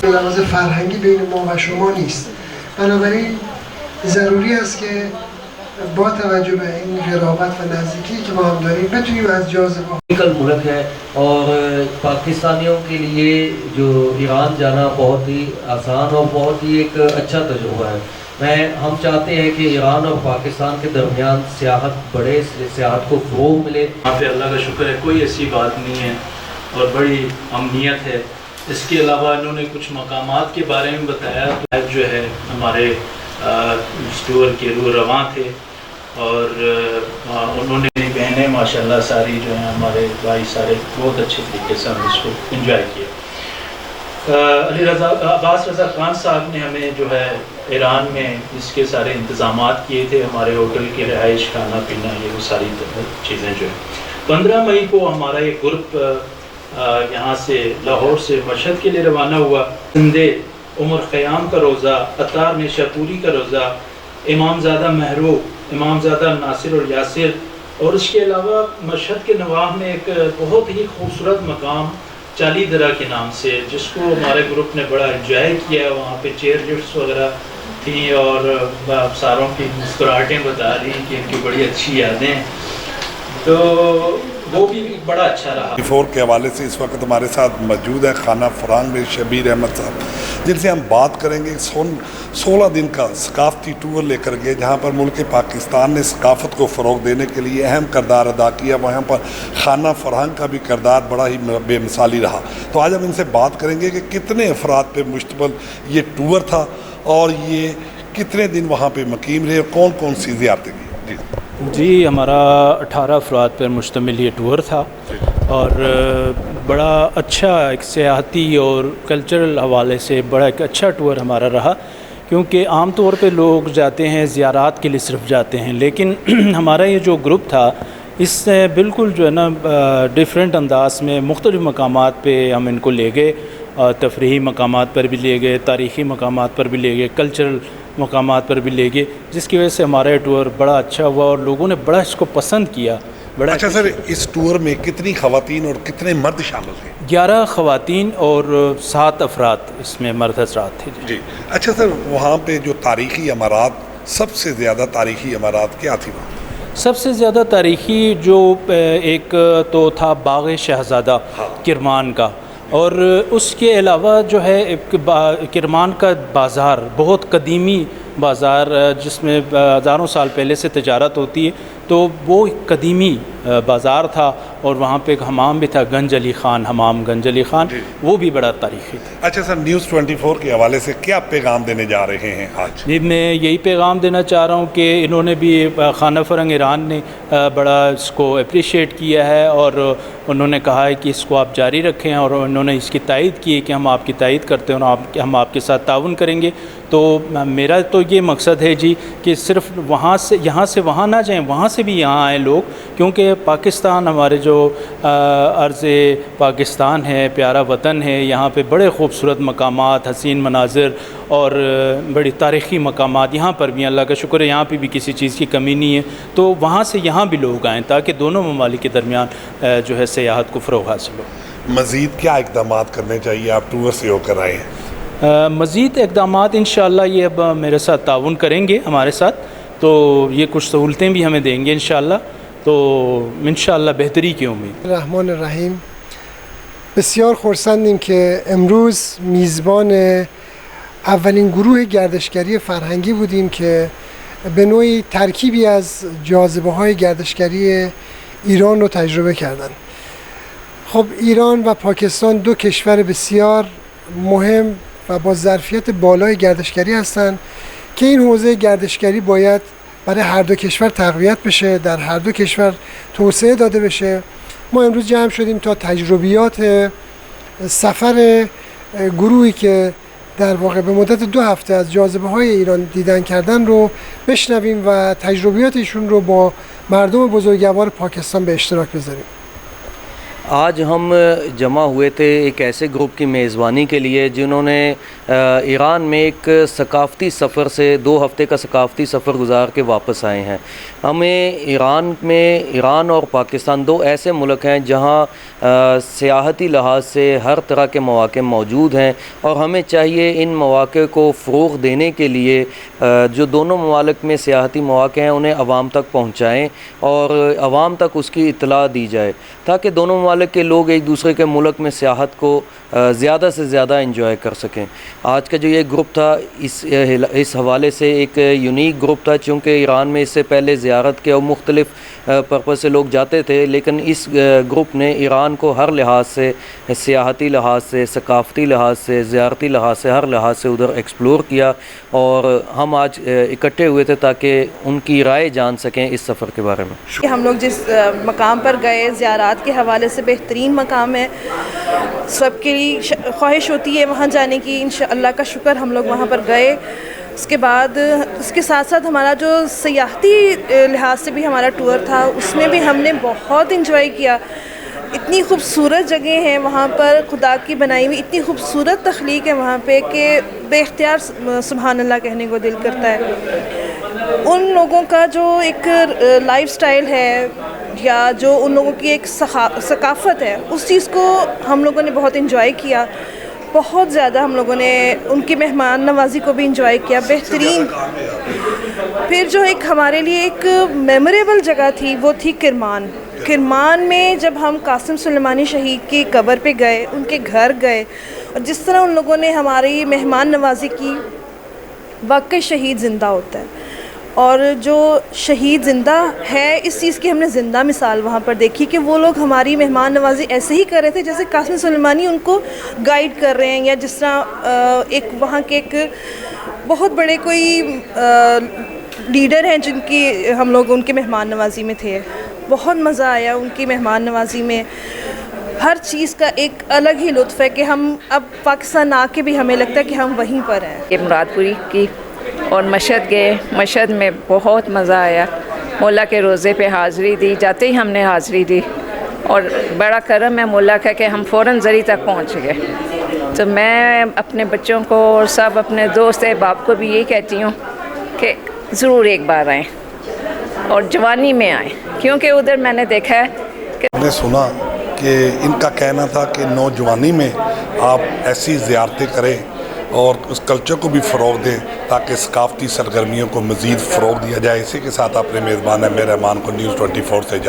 لحاظ فرهنگی بین ما و شما نیست، بنابراین ضروری است که با توجه به این قرابت و نزدیکی که ما هم داریم بتونیم از جاذبه کل ملک ہے اور پاکستانیوں کے لیے جو ایران جانا بہت ہی آسان اور بہت ہی ایک اچھا تجربہ ہے. ہم چاہتے ہیں کہ ایران اور پاکستان کے درمیان سیاحت بڑھے، سیاحت کو فروغ ملے. وہاں پہ اللہ کا شکر ہے کوئی ایسی بات نہیں ہے اور بڑی امنیت ہے. اس کے علاوہ انہوں نے کچھ مقامات کے بارے میں بتایا جو ہے ہمارے اسٹور کے روح رواں تھے اور انہوں نے بہنیں ماشاءاللہ ساری جو ہیں ہمارے بھائی سارے بہت اچھے طریقے سے ہم اس کو انجوائے کیا. عباس رضا خان صاحب نے ہمیں جو ہے ایران میں اس کے سارے انتظامات کیے تھے، ہمارے ہوٹل کی رہائش، کھانا پینا، یہ وہ ساری چیزیں جو ہیں. 15 مئی کو ہمارا ایک گروپ یہاں سے لاہور سے مشہد کے لیے روانہ ہوا. زندے عمر خیام کا روزہ، عطار نیشاپوری کا روزہ، امام زادہ محروب، امام زادہ ناصر اور یاسر، اور اس کے علاوہ مشہد کے نواح میں ایک بہت ہی خوبصورت مقام چالی درہ کے نام سے، جس کو ہمارے گروپ نے بڑا انجوائے کیا. وہاں پہ چیئر لفٹس وغیرہ تھیں اور ساروں کی مسکراہٹیں بتا رہی ہیں کہ ان کی بڑی اچھی یادیں، تو وہ بھی بڑا اچھا رہا. فور کے حوالے سے اس وقت ہمارے ساتھ موجود ہے خانہ فرہنگ میں شبیر احمد صاحب، جن سے ہم بات کریں گے 16 دن کا ثقافتی ٹور لے کر گئے جہاں پر ملک پاکستان نے ثقافت کو فروغ دینے کے لیے اہم کردار ادا کیا. وہاں پر خانہ فرہنگ کا بھی کردار بڑا ہی بے مثالی رہا. تو آج ہم ان سے بات کریں گے کہ کتنے افراد پہ مشتمل یہ ٹور تھا اور یہ کتنے دن وہاں پہ مقیم رہے، کون کون سی زیارتیں کی. جی ہمارا 18 افراد پر مشتمل یہ ٹور تھا اور بڑا اچھا ایک سیاحتی اور کلچرل حوالے سے بڑا ایک اچھا ٹور ہمارا رہا، کیونکہ عام طور پہ لوگ جاتے ہیں زیارات کے لیے صرف جاتے ہیں، لیکن ہمارا یہ جو گروپ تھا اس سے بالکل جو ہے نا ڈیفرنٹ انداز میں مختلف مقامات پہ ہم ان کو لے گئے. تفریحی مقامات پر بھی لے گئے، تاریخی مقامات پر بھی لے گئے، کلچرل مقامات پر بھی لے گئے، جس کی وجہ سے ہمارا ٹور بڑا اچھا ہوا اور لوگوں نے بڑا اس کو پسند کیا. اچھا سر، اس ٹور میں کتنی خواتین اور کتنے مرد شامل تھے؟ 11 خواتین اور 7 افراد اس میں مرد حضرات تھے. جی اچھا سر، وہاں پہ جو تاریخی عمارات، سب سے زیادہ تاریخی عمارات کیا تھی وہاں؟ سب سے زیادہ تاریخی جو ایک تو تھا باغ شہزادہ کرمان کا، اور اس کے علاوہ جو ہے کرمان کا بازار، بہت قدیمی بازار جس میں ہزاروں سال پہلے سے تجارت ہوتی ہے، تو وہ قدیمی بازار تھا. اور وہاں پہ ایک حمام بھی تھا، گنج علی خان حمام، گنج علی خان، وہ بھی بڑا تاریخی تھا. اچھا سر، نیوز 24 کے حوالے سے کیا پیغام دینے جا رہے ہیں آج؟ جی میں یہی پیغام دینا چاہ رہا ہوں کہ انہوں نے بھی خانہ فرہنگ ایران نے بڑا اس کو اپریشیٹ کیا ہے اور انہوں نے کہا ہے کہ اس کو آپ جاری رکھیں، اور انہوں نے اس کی تائید کی ہے کہ ہم آپ کی تائید کرتے ہیں اور ہم آپ کے ساتھ تعاون کریں گے. تو میرا تو یہ مقصد ہے جی کہ صرف یہاں سے وہاں نہ جائیں، وہاں سے بھی یہاں آئیں لوگ، کیونکہ پاکستان ہمارے جو عرض پاکستان ہے، پیارا وطن ہے، یہاں پہ بڑے خوبصورت مقامات، حسین مناظر اور بڑی تاریخی مقامات یہاں پر بھی، اللہ کا شکر ہے یہاں پہ بھی کسی چیز کی کمی نہیں ہے. تو وہاں سے یہاں بھی لوگ آئیں تاکہ دونوں ممالک کے درمیان جو ہے سیاحت کو فروغ حاصل ہو. مزید کیا اقدامات کرنے چاہیے؟ آپ ٹور سے ہو کر آئے ہیں. مزید اقدامات انشاءاللہ یہ اب میرے ساتھ تعاون کریں گے ہمارے ساتھ، تو یہ کچھ سہولتیں بھی ہمیں دیں گے انشاءاللہ، تو انشاءاللہ بہتری کی امید. الرحمن الرحیم. بسیار خرسندیم که امروز میزبان اولین گروه گردشگری فرهنگی بودیم که به نوعی ترکیبی از جاذبه‌های گردشگری ایران رو تجربه کردن. خب ایران و پاکستان دو کشور بسیار مهم و با ظرفیت بالای گردشگری هستند که این حوزه گردشگری باید برای هر دو کشور تقویت بشه، در هر دو کشور توسعه داده بشه. ما امروز جمع شدیم تا تجربیات سفر گروهی که در واقع به مدت 2 هفته از جاذبه‌های ایران دیدن کردن رو بشنویم و تجربیاتشون رو با مردم بزرگوار پاکستان به اشتراک بذاریم. آج ہم جمع ہوئے تھے ایک ایسے گروپ کی میزبانی کے لیے جنہوں نے ایران میں ایک ثقافتی سفر سے 2 ہفتے کا ثقافتی سفر گزار کے واپس آئے ہیں. ہمیں ایران اور پاکستان 2 ایسے ملک ہیں جہاں سیاحتی لحاظ سے ہر طرح کے مواقع موجود ہیں اور ہمیں چاہیے ان مواقع کو فروغ دینے کے لیے جو دونوں ممالک میں سیاحتی مواقع ہیں انہیں عوام تک پہنچائیں اور عوام تک اس کی اطلاع دی جائے تاکہ دونوں ممالک کے لوگ ایک دوسرے کے ملک میں سیاحت کو زیادہ سے زیادہ انجوائے کر سکیں. آج کا جو یہ گروپ تھا اس حوالے سے ایک یونیک گروپ تھا چونکہ ایران میں اس سے پہلے زیارت کے اور مختلف پرپز سے لوگ جاتے تھے، لیکن اس گروپ نے ایران کو ہر لحاظ سے، سیاحتی لحاظ سے، ثقافتی لحاظ سے، زیارتی لحاظ سے، ہر لحاظ سے ادھر ایکسپلور کیا اور ہم آج اکٹھے ہوئے تھے تاکہ ان کی رائے جان سکیں اس سفر کے بارے میں. ہم لوگ جس مقام پر گئے زیارات کے حوالے سے بہترین مقام ہے، سب کے لیے خواہش ہوتی ہے وہاں جانے کی. انشاءاللہ کا شکر ہم لوگ وہاں پر گئے. اس کے بعد اس کے ساتھ ساتھ ہمارا جو سیاحتی لحاظ سے بھی ہمارا ٹور تھا اس میں بھی ہم نے بہت انجوائے کیا. اتنی خوبصورت جگہ ہیں وہاں پر، خدا کی بنائی ہوئی اتنی خوبصورت تخلیق ہے وہاں پہ کہ بے اختیار سبحان اللہ کہنے کو دل کرتا ہے. ان لوگوں کا جو ایک لائف سٹائل ہے یا جو ان لوگوں کی ایک ثقافت ہے اس چیز کو ہم لوگوں نے بہت انجوائے کیا. بہت زیادہ ہم لوگوں نے ان کی مہمان نوازی کو بھی انجوائے کیا بہترین. پھر جو ایک ہمارے لیے ایک میموریبل جگہ تھی وہ تھی کرمان. کرمان میں جب ہم قاسم سلیمانی شہید کی قبر پہ گئے، ان کے گھر گئے اور جس طرح ان لوگوں نے ہماری مہمان نوازی کی، واقعی شہید زندہ ہوتا ہے. اور جو شہید زندہ ہے اس چیز کی ہم نے زندہ مثال وہاں پر دیکھی کہ وہ لوگ ہماری مہمان نوازی ایسے ہی کر رہے تھے جیسے قاسم سلیمانی ان کو گائیڈ کر رہے ہیں، یا جس طرح ایک وہاں کے ایک بہت بڑے کوئی لیڈر ہیں جن کی ہم لوگ ان کے مہمان نوازی میں تھے. بہت مزہ آیا ان کی مہمان نوازی میں. ہر چیز کا ایک الگ ہی لطف ہے کہ ہم اب پاکستان آ کے بھی ہمیں لگتا ہے کہ ہم وہیں پر ہیں. یہ مراد پوری کی اور مشہد گئے. مشہد میں بہت مزہ آیا. مولا کے روزے پہ حاضری دی، جاتے ہی ہم نے حاضری دی اور بڑا کرم ہے مولا کا کہ ہم فوراً زری تک پہنچ گئے. تو میں اپنے بچوں کو اور سب اپنے دوست احباب کو بھی یہی کہتی ہوں کہ ضرور ایک بار آئیں اور جوانی میں آئیں، کیونکہ ادھر میں نے دیکھا ہے کہ میں نے سنا کہ ان کا کہنا تھا کہ نوجوانی میں آپ ایسی زیارتیں کریں اور اس کلچر کو بھی فروغ دیں تاکہ ثقافتی سرگرمیوں کو مزید فروغ دیا جائے. اسی کے ساتھ اپنے میزبان مہربان کو نیوز 24 سے